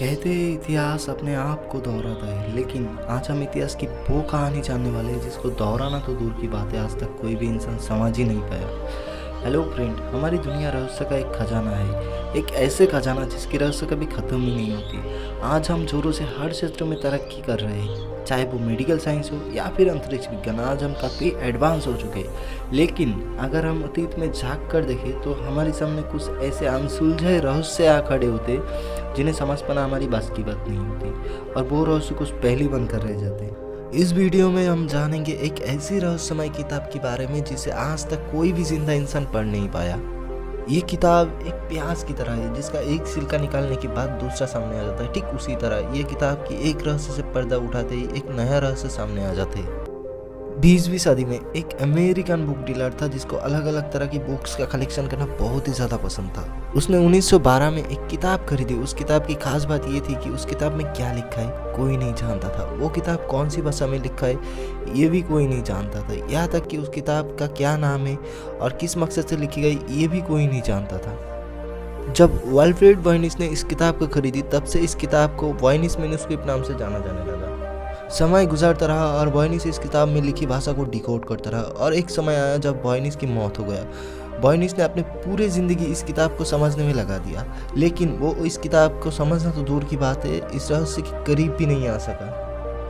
कहते हैं इतिहास अपने आप को दोहराता है, लेकिन आज हम इतिहास की वो कहानी जानने वाले हैं जिसको दोहराना तो दूर की बात है, आज तक कोई भी इंसान समझ ही नहीं पाया। हेलो फ्रेंड, हमारी दुनिया रहस्य का एक खजाना है, एक ऐसे खजाना जिसकी रहस्य कभी ख़त्म ही नहीं होती। आज हम जोरों से हर क्षेत्र में तरक्की कर रहे हैं, चाहे वो मेडिकल साइंस हो या फिर अंतरिक्ष विज्ञान। आज हम काफ़ी एडवांस हो चुके हैं, लेकिन अगर हम अतीत में झांक कर देखें तो हमारे सामने कुछ ऐसे अनसुलझे रहस्य आ खड़े होते जिन्हें समझ पाना हमारी बस की बात नहीं होती, और वो रहस्य कुछ पहले बन कर रह जाते हैं। इस वीडियो में हम जानेंगे एक ऐसी रहस्यमय किताब के बारे में जिसे आज तक कोई भी जिंदा इंसान पढ़ नहीं पाया। ये किताब एक प्याज की तरह है जिसका एक छिलका निकालने के बाद दूसरा सामने आ जाता है। ठीक उसी तरह ये किताब की एक रहस्य से पर्दा उठाते ही एक नया रहस्य सामने आ जाते हैं। 20वीं सदी में एक अमेरिकन बुक डीलर था जिसको अलग अलग तरह की बुक्स का कलेक्शन करना बहुत ही ज़्यादा पसंद था। उसने 1912 में एक किताब खरीदी। उस किताब की खास बात ये थी कि उस किताब में क्या लिखा है कोई नहीं जानता था। वो किताब कौन सी भाषा में लिखा है ये भी कोई नहीं जानता था। यहाँ तक कि उस किताब का क्या नाम है और किस मकसद से लिखी गई ये भी कोई नहीं जानता था। जब वाल्फ्रेड वॉयनिस ने इस किताब को खरीदी तब से इस किताब को वॉयनिस मैन्युस्क्रिप्ट नाम से जाना जाने लगा। समय गुजरता रहा और वॉयनिस इस किताब में लिखी भाषा को डिकोड करता रहा, और एक समय आया जब वॉयनिस की मौत हो गया। वॉयनिस ने अपने पूरे ज़िंदगी इस किताब को समझने में लगा दिया, लेकिन वो इस किताब को समझना तो दूर की बात है, इस रहस्य के करीब भी नहीं आ सका।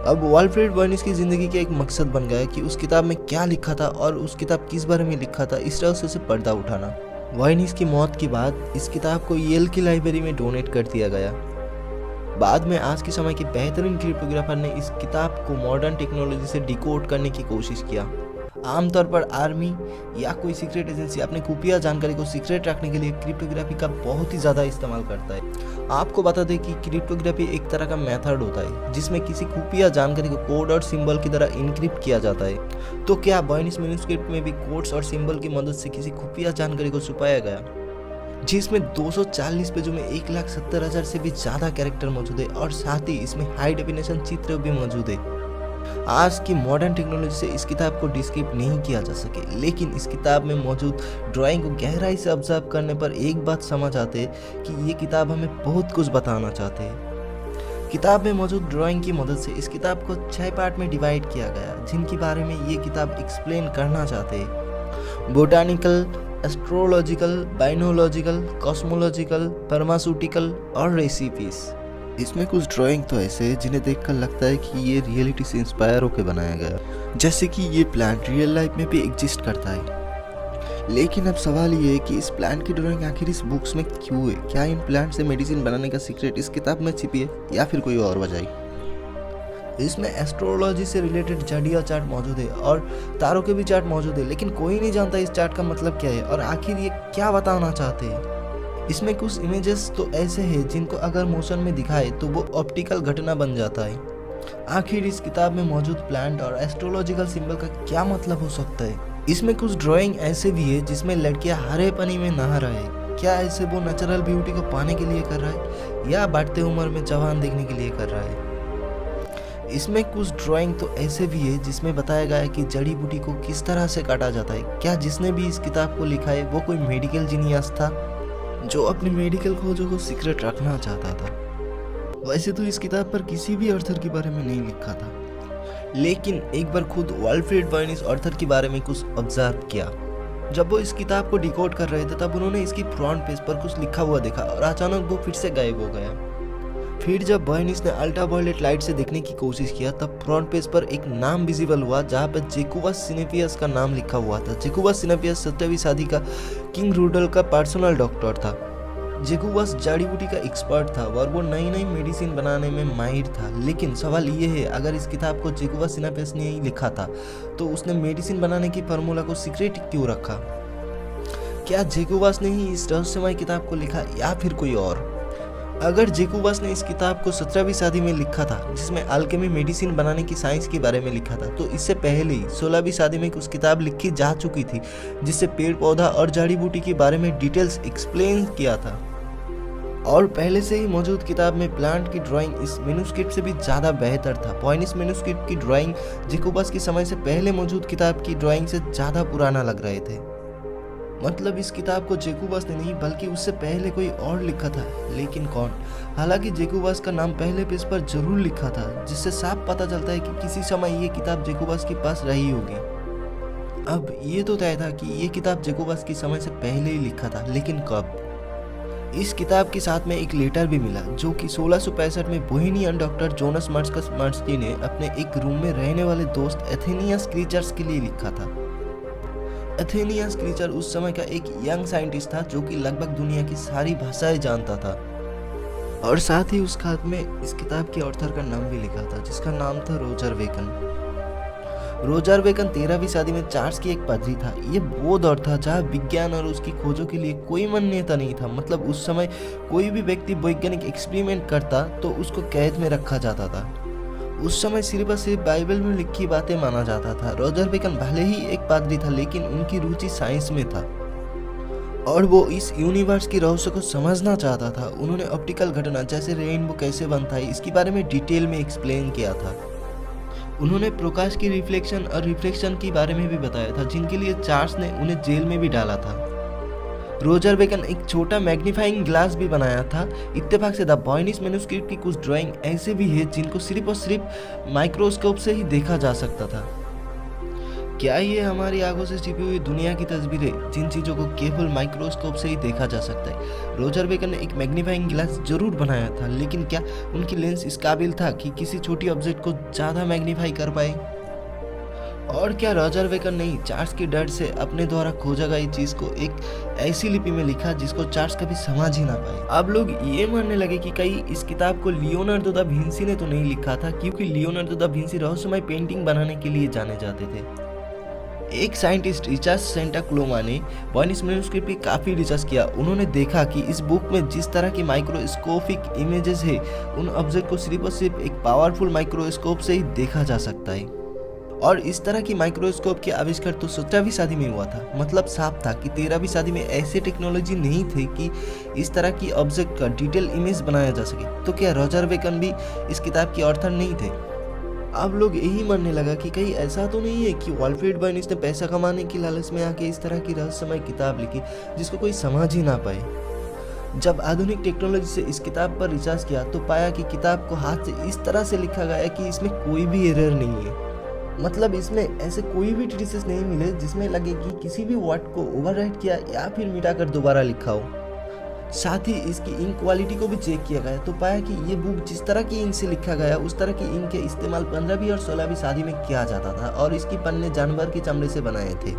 अब वाल्फ्रेड वॉयनिस की ज़िंदगी का एक मकसद बन गया कि उस किताब में क्या लिखा था और उस किताब किस बारे में लिखा था, इस रहस्य से पर्दा उठाना। वॉयनिस की मौत के बाद इस किताब को येल की लाइब्रेरी में डोनेट कर दिया गया। बाद में आज के समय के बेहतरीन क्रिप्टोग्राफर ने इस किताब को मॉडर्न टेक्नोलॉजी से डिकोड करने की कोशिश किया। आमतौर पर आर्मी या कोई सीक्रेट एजेंसी अपने खुफिया जानकारी को सीक्रेट रखने के लिए क्रिप्टोग्राफी का बहुत ही ज़्यादा इस्तेमाल करता है। आपको बता दें कि क्रिप्टोग्राफी एक तरह का मेथड होता है जिसमें किसी खुफिया जानकारी को कोड और सिंबल की तरह इनक्रिप्ट किया जाता है। तो क्या वॉयनिस मैन्युस्क्रिप्ट में भी कोड्स और सिंबल की मदद से किसी खुफिया जानकारी को छुपाया गया, जिसमें 240 पेजों में 1,70,000 से भी ज़्यादा कैरेक्टर मौजूद है, और साथ ही इसमें हाई डेफिनेशन चित्र भी मौजूद है। आज की मॉडर्न टेक्नोलॉजी से इस किताब को डिस्क्रिप्ट नहीं किया जा सके, लेकिन इस किताब में मौजूद ड्राइंग को गहराई से ऑब्जर्व करने पर एक बात समझ आते है कि ये किताब हमें बहुत कुछ बताना चाहते हैं। किताब में मौजूद ड्राइंग की मदद से इस किताब को 6 पार्ट में डिवाइड किया गया, जिनके बारे में ये किताब एक्सप्लेन करना चाहते हैं। Botanical, astrological, biological, cosmological, pharmaceutical और रेसिपीज। इसमें कुछ ड्राइंग तो ऐसे हैं जिन्हें देखकर लगता है कि ये रियलिटी से इंस्पायर होकर बनाया गया, जैसे कि ये प्लांट रियल लाइफ में भी एग्जिस्ट करता है। लेकिन अब सवाल ये है कि इस प्लांट की ड्राइंग आखिर इस बुक्स में क्यों है? क्या इन प्लांट से मेडिसिन बनाने का सीक्रेट इस किताब में छिपी है या फिर कोई और वजह है? इसमें एस्ट्रोलॉजी से रिलेटेड जडिया चार्ट मौजूद है और तारों के भी चार्ट मौजूद है, लेकिन कोई नहीं जानता इस चार्ट का मतलब क्या है और आखिर ये क्या बताना चाहते हैं। इसमें कुछ इमेजेस तो ऐसे हैं जिनको अगर मोशन में दिखाए तो वो ऑप्टिकल घटना बन जाता है। आखिर इस किताब में मौजूद प्लांट और एस्ट्रोलॉजिकल सिंबल का क्या मतलब हो सकता है? इसमें कुछ ड्राइंग ऐसे भी है जिसमें लड़कियां हरे पानी में नहा रहा है। क्या ऐसे वो नेचुरल ब्यूटी को पाने के लिए कर रहा है या बढ़ते उम्र में जवान देखने के लिए कर रहा है? इसमें कुछ ड्राइंग तो ऐसे भी है जिसमें बताया गया है कि जड़ी बूटी को किस तरह से काटा जाता है। क्या जिसने भी इस किताब को लिखा है वो कोई मेडिकल जीनियस था जो अपनी मेडिकल खोजों को सीक्रेट रखना चाहता था? वैसे तो इस किताब पर किसी भी ऑथर के बारे में नहीं लिखा था, लेकिन एक बार खुद वाल्फ्रेड वॉयनिस ऑथर के बारे में कुछ ऑब्जर्व किया। जब वो इस किताब को डिकोड कर रहे थे तब उन्होंने इसकी फ्रंट पेज पर कुछ लिखा हुआ देखा और अचानक वो फिर से गायब हो गया। फिर जब वॉयनिस ने अल्ट्रावायलेट लाइट से देखने की कोशिश किया तब फ्रंट पेज पर एक नाम विजिबल हुआ जहाँ पर जेकोबस सिनेपियस का नाम लिखा हुआ था। जेकोबस सिनेपियस 17वीं सदी का किंग रूडल का पर्सनल डॉक्टर था। जेकोबस जड़ी बूटी का एक्सपर्ट था और वो नई नई मेडिसिन बनाने में माहिर था। लेकिन सवाल ये है, अगर इस किताब को जेकोबस सिनेपियस ने ही लिखा था तो उसने मेडिसिन बनाने की फार्मूला को सीक्रेट क्यों रखा? क्या जेकोबस ने ही इस रहस्यमय किताब को लिखा या फिर कोई और? अगर जेकोबस ने इस किताब को 17वीं सदी में लिखा था जिसमें अल्केमी मेडिसिन बनाने की साइंस के बारे में लिखा था, तो इससे पहले ही 16वीं सदी में कुछ किताब लिखी जा चुकी थी जिससे पेड़ पौधा और जड़ी बूटी के बारे में डिटेल्स एक्सप्लेन किया था। और पहले से ही मौजूद किताब में प्लांट की ड्राइंग इस मैन्युस्क्रिप्ट से भी ज़्यादा बेहतर था। वॉयनिस मैन्युस्क्रिप्ट की ड्राइंग जेकोबस के समय से पहले मौजूद किताब की ड्राइंग से ज़्यादा पुराना लग रहे थे। मतलब इस किताब को जेकोबस ने नहीं बल्कि उससे पहले कोई और लिखा था, लेकिन कौन? हालांकि जेकोबस का नाम पहले पेज पर जरूर लिखा था, जिससे साफ पता चलता है कि किसी समय ये किताब जेकोबस के पास रही होगी। अब ये तो तय था कि ये किताब जेकोबस की समय से पहले ही लिखा था, लेकिन कब? इस किताब के साथ में एक लेटर भी मिला जो कि 1665 में बोहेमियन डॉक्टर जोनास मर्स्कस मर्स्की ने अपने एक रूम में रहने वाले दोस्त एथेनियस क्रीचर्स के लिए लिखा था। एथेनियस क्रीचर उस समय का एक यंग साइंटिस्ट था जो कि लगभग दुनिया की सारी भाषाएं जानता था, और साथ ही उस खात में इस किताब के ऑथर का नाम भी लिखा था, जिसका नाम था रोजर बेकन। रोजर बेकन 13वीं सदी में चार्ल्स की एक पादरी था। ये वो दौर था जहाँ विज्ञान और उसकी खोजों के लिए कोई मान्यता नहीं था। मतलब उस समय कोई भी व्यक्ति वैज्ञानिक एक्सपेरिमेंट करता तो उसको कैद में रखा जाता था। उस समय सिर्फ और सिर्फ बाइबल में लिखी बातें माना जाता था। रोजर बेकन भले ही एक पादरी था, लेकिन उनकी रुचि साइंस में था और वो इस यूनिवर्स की रहस्य को समझना चाहता था। उन्होंने ऑप्टिकल घटना जैसे रेनबो कैसे बनता है इसके बारे में डिटेल में एक्सप्लेन किया था। उन्होंने प्रकाश की रिफ्लेक्शन और रिफ्रैक्शन के बारे में भी बताया था, जिनके लिए चार्ल्स ने उन्हें जेल में भी डाला था। रोजर बेकन एक छोटा मैग्नीफाइंग ग्लास भी बनाया था। इत्तेफाक से द वॉयनिस मैन्युस्क्रिप्ट की कुछ ड्राइंग ऐसे भी है जिनको सिर्फ और सिर्फ माइक्रोस्कोप से ही देखा जा सकता था। क्या ये हमारी आंखों से छिपी हुई दुनिया की तस्वीरें, जिन चीज़ों को केवल माइक्रोस्कोप से ही देखा जा सकता है? रोजर बेकन ने एक मैग्नीफाइंग ग्लास जरूर बनाया था, लेकिन क्या उनकी लेंस इस काबिल था कि किसी छोटी ऑब्जेक्ट को ज़्यादा मैग्नीफाई कर पाए? और क्या रोजर बेकन ने चार्ल्स के डर से अपने द्वारा खोजा गई चीज़ को एक ऐसी लिपि में लिखा जिसको चार्ल्स कभी समझ ही ना पाए? अब लोग ये मानने लगे कि कहीं इस किताब को लियोनार्दो दा विंसी ने तो नहीं लिखा था, क्योंकि लियोनार्दो दा विंसी रहस्यमय पेंटिंग बनाने के लिए जाने जाते थे। एक साइंटिस्ट रिचर्ड सेंटा क्लोमा ने वॉयनिस मैन्युस्क्रिप्ट पे काफ़ी रिसर्च किया। उन्होंने देखा कि इस बुक में जिस तरह की माइक्रोस्कोपिक इमेजेस है, उन ऑब्जेक्ट को सिर्फ और सिर्फ एक पावरफुल माइक्रोस्कोप से ही देखा जा सकता है। और इस तरह की माइक्रोस्कोप के आविष्कार तो 17वीं सदी में हुआ था। मतलब साफ था कि 13वीं सदी में ऐसी टेक्नोलॉजी नहीं थी कि इस तरह की ऑब्जेक्ट का डिटेल इमेज बनाया जा सके। तो क्या रोजर बेकन भी इस किताब के ऑथर नहीं थे? अब लोग यही मानने लगा कि कहीं ऐसा तो नहीं है कि वाल्फ्रेड बर्निस ने पैसा कमाने की लालच में आके इस तरह की रहस्यमय किताब लिखी जिसको कोई समझ ही ना पाए। जब आधुनिक टेक्नोलॉजी से इस किताब पर रिसर्च किया तो पाया कि किताब को हाथ से इस तरह से लिखा गया कि इसमें कोई भी एरर नहीं है। मतलब इसमें ऐसे कोई भी ट्रेसेस नहीं मिले जिसमें लगे कि किसी भी वर्ड को ओवरराइट किया या फिर मिटाकर दोबारा लिखा हो। साथ ही इसकी इंक क्वालिटी को भी चेक किया गया तो पाया कि ये बुक जिस तरह की इंक से लिखा गया उस तरह की इंक के इस्तेमाल 15वीं और 16वीं सदी में किया जाता था और इसकी पन्ने जानवर के चमड़े से बनाए थे।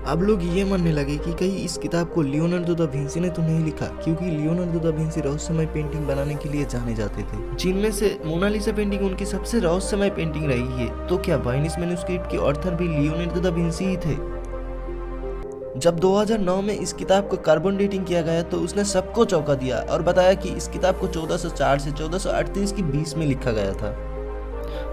अब लोग ये मानने लगे कि कहीं इस किताब को लियोनार्दो दा विंसी ने तो नहीं लिखा, क्योंकि लियोनार्दो दा विंसी रहस्यमय पेंटिंग बनाने के लिए जाने जाते थे, जिनमें से मोनालिसा पेंटिंग उनकी सबसे रहस्यमय पेंटिंग रही है। तो क्या वॉयनिस मैन्युस्क्रिप्ट के ऑथर भी लियोनार्दो दा विंसी ही थे? जब 2009 में इस किताब को कार्बन डेटिंग किया गया तो उसने सबको चौंका दिया और बताया कि इस किताब को 1404 से 1438 के बीच में लिखा गया था।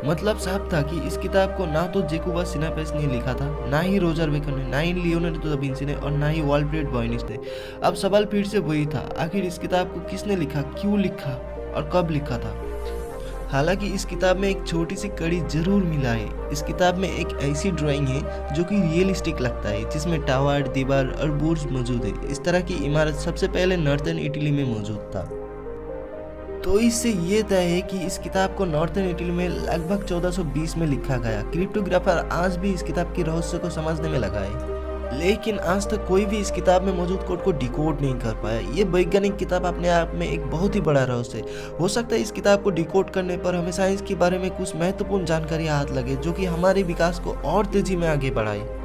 मतलब साफ था कि इस किताब को ना तो जेकोबस सिनापेस ने लिखा था, ना ही रोजर बेकन ने, ना ही लियोनार्दो दा विंसी ने और ना ही वाल्फ्रेड बर्निस ने। अब सवाल फिर से वही था, आखिर इस किताब को किसने लिखा, क्यों लिखा और कब लिखा था? हालांकि इस किताब में एक छोटी सी कड़ी जरूर मिला है। इस किताब में एक ऐसी ड्राइंग है जो कि रियलिस्टिक लगता है, जिसमें टावर, दीवार और बुर्ज मौजूद है। इस तरह की इमारत सबसे पहले नॉर्थर्न इटली में मौजूद था। तो इससे ये तय है कि इस किताब को नॉर्थर्न इटली में लगभग 1420 में लिखा गया। क्रिप्टोग्राफर आज भी इस किताब के रहस्य को समझने में लगा है, लेकिन आज तक कोई भी इस किताब में मौजूद कोड को डिकोड नहीं कर पाया। ये वैज्ञानिक किताब अपने आप में एक बहुत ही बड़ा रहस्य है। हो सकता है इस किताब को डिकोड करने पर हमें साइंस के बारे में कुछ महत्वपूर्ण जानकारी हाथ लगे जो कि हमारे विकास को और तेजी में आगे बढ़ाए।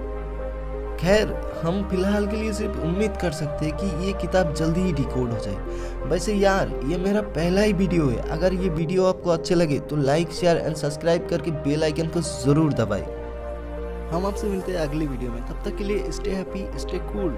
खैर, हम फिलहाल के लिए सिर्फ उम्मीद कर सकते हैं कि ये किताब जल्दी ही डिकोड हो जाए। वैसे यार, ये मेरा पहला ही वीडियो है। अगर ये वीडियो आपको अच्छे लगे तो लाइक, शेयर एंड सब्सक्राइब करके बेल आइकन को जरूर दबाएं। हम आपसे मिलते हैं अगली वीडियो में। तब तक के लिए स्टे हैप्पी, स्टे कूल।